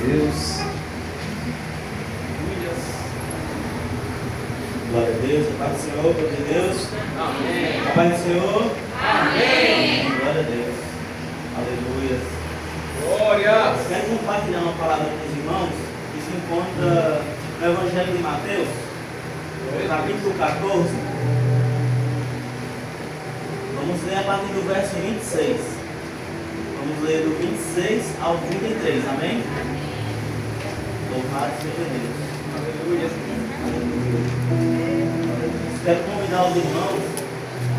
Deus. Glória a Deus, a paz do Senhor, glória a Deus. Amém. A paz do Senhor. Amém. Glória a Deus. Aleluia. Glória. Eu quero compartilhar uma palavra com os irmãos que se encontra no Evangelho de Mateus, capítulo 14. Vamos ler a partir do verso 26. Vamos ler do 26 ao 33, amém? Louvado seja Deus. Aleluia. Quero convidar os irmãos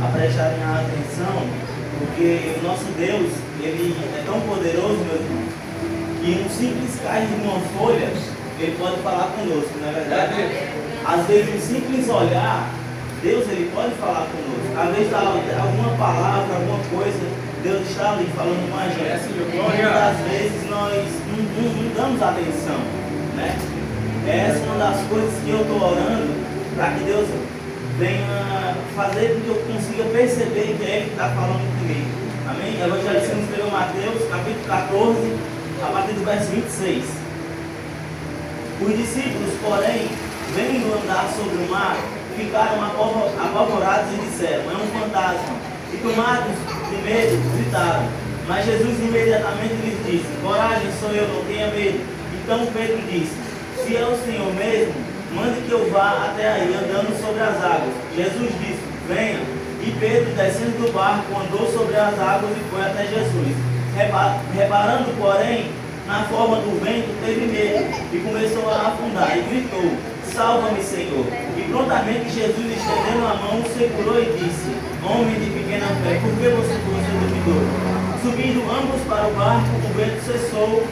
a prestarem atenção, porque o nosso Deus, Ele é tão poderoso, meus irmãos, que um simples cair de uma folha, Ele pode falar conosco, não é verdade? Às vezes um simples olhar, Deus Ele pode falar conosco. Às vezes alguma palavra, alguma coisa, Deus está ali falando com a gente. Muitas vezes nós não damos atenção, né? Essa é uma das coisas que eu estou orando, para que Deus venha fazer com que eu consiga perceber que é Ele que está falando comigo. Amém? Evangelho segundo escreveu Mateus, capítulo 14, a partir do verso 26. Os discípulos, porém, vendo andar sobre o mar, ficaram apavorados e disseram: é um fantasma. E tomados de medo, gritaram. Mas Jesus imediatamente lhes disse: coragem, sou eu, não tenha medo. Então Pedro disse: se é o Senhor mesmo, mande que eu vá até aí andando sobre as águas. Jesus disse: venha. E Pedro, descendo do barco, andou sobre as águas e foi até Jesus. Reparando, porém, na forma do vento, teve medo e começou a afundar e gritou: salva-me, Senhor. E prontamente Jesus, estendendo a mão, segurou e disse: homem de pequena fé, por que você duvidou? Subindo ambos para o barco, o vento cessou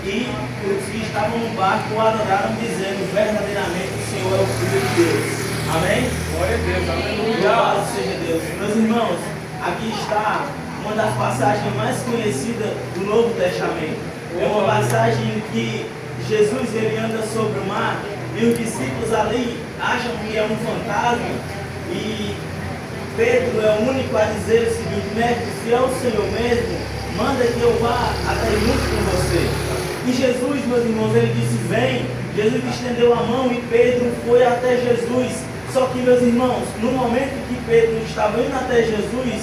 e os que estavam no barco o adoraram, dizendo: verdadeiramente o Senhor é o Filho de Deus. Amém? Glória a Deus, aleluia. Louvado seja Deus. Meus irmãos, aqui está uma das passagens mais conhecidas do Novo Testamento. É uma passagem que Jesus ele anda sobre o mar e os discípulos ali acham que é um fantasma, e Pedro é o único a dizer o seguinte: mestre, se é o Senhor mesmo, manda que eu vá até junto com você. E Jesus, meus irmãos, ele disse: vem. Jesus estendeu a mão e Pedro foi até Jesus. Só que, meus irmãos, no momento que Pedro estava indo até Jesus,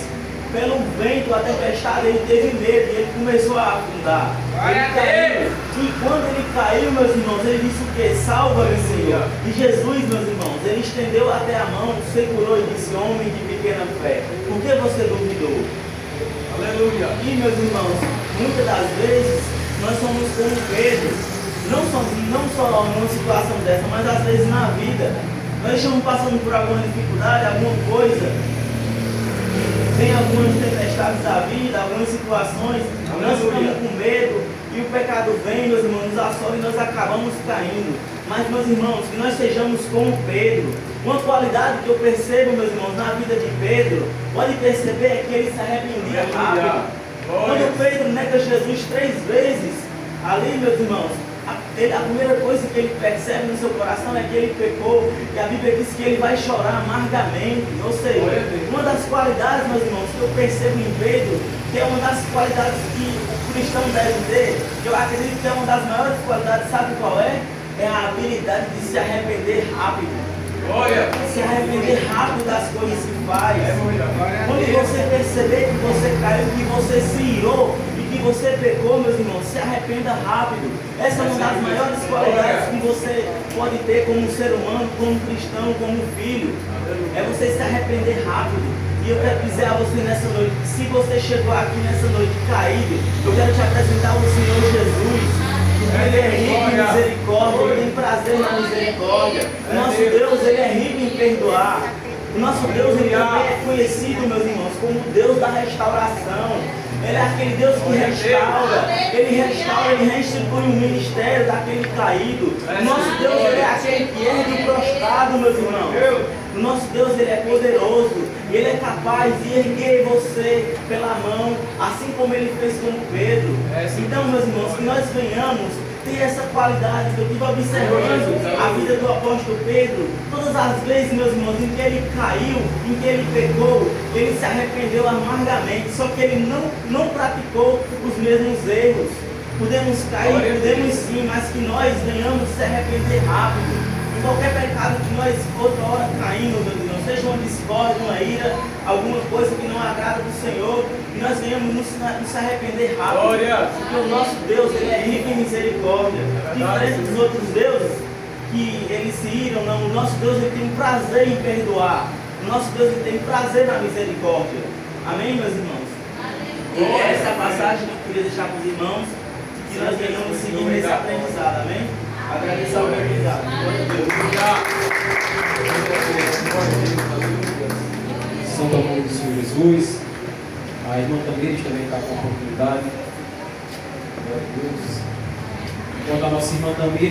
pelo vento, a tempestade, ele teve medo e ele começou a afundar. Ele caiu. E quando ele caiu, meus irmãos, ele disse o quê? Salva-me, Senhor. E Jesus, meus irmãos, ele estendeu até a mão, segurou e disse: homem de pequena fé, por que você duvidou? Aleluia. E, meus irmãos, muitas das vezes nós somos como Pedro, não só numa situação dessa, mas às vezes na vida. Nós estamos passando por alguma dificuldade, alguma coisa, tem algumas tempestades da vida, algumas situações, nós ficamos com medo e o pecado vem, meus irmãos, nos assola e nós acabamos caindo. Mas, meus irmãos, que nós sejamos como Pedro. Uma qualidade que eu percebo, meus irmãos, na vida de Pedro, pode perceber, é que ele se arrependia rápido. Quando Pedro nega Jesus 3 vezes, ali, meus irmãos, a primeira coisa que ele percebe no seu coração é que ele pecou, e a Bíblia diz que ele vai chorar amargamente. Ou seja, uma das qualidades, meus irmãos, que eu percebo em Pedro, que é uma das qualidades que o cristão deve ter, que eu acredito que é uma das maiores qualidades, sabe qual é? É a habilidade de se arrepender rápido. Se arrepender rápido das coisas que faz. Quando você perceber que você caiu, que você se irou, que você pecou, meus irmãos, se arrependa rápido. Essa é uma das maiores qualidades que você pode ter como ser humano, como cristão, como filho. É você se arrepender rápido. E eu quero dizer a você nessa noite, se você chegou aqui nessa noite caído, eu quero te apresentar o Senhor Jesus. Ele é rico em misericórdia, Ele tem prazer na misericórdia. O nosso Deus, Ele é rico em perdoar. O nosso Deus, Ele também é conhecido, meus irmãos, como o Deus da restauração. Ele é aquele Deus que restaura, Ele restitui o ministério daquele caído. O nosso Deus, Ele é aquele que ergue o prostrado, meus irmãos. O nosso Deus, Ele é poderoso, Ele é capaz de erguer você pela mão, assim como Ele fez com Pedro. Então, meus irmãos, que nós venhamos ter essa qualidade. Eu estive observando a vida do apóstolo Pedro, todas as vezes, meus irmãos, em que ele caiu, em que ele pecou, ele se arrependeu amargamente, só que ele não praticou os mesmos erros. Podemos cair, podemos sim, mas que nós venhamos se arrepender rápido. Em qualquer pecado que nós outra hora caímos, meu Deus, seja uma discórdia, uma ira, alguma coisa que não agrada do Senhor, que nós venhamos nos arrepender rápido. Porque o nosso Deus, Ele é rico em misericórdia. Diferente dos outros deuses, que eles se iram, não. O nosso Deus, Ele tem prazer em perdoar. O nosso Deus, Ele tem prazer na misericórdia. Amém, meus irmãos? E essa é a passagem que eu queria deixar para os irmãos, que nós venhamos seguir nesse aprendizado. Amém? Agradecer ao aprendizado. Santo amor do Senhor Jesus. A irmã Tamires também está com a oportunidade. Glória a Deus. Enquanto a nossa irmã Tamires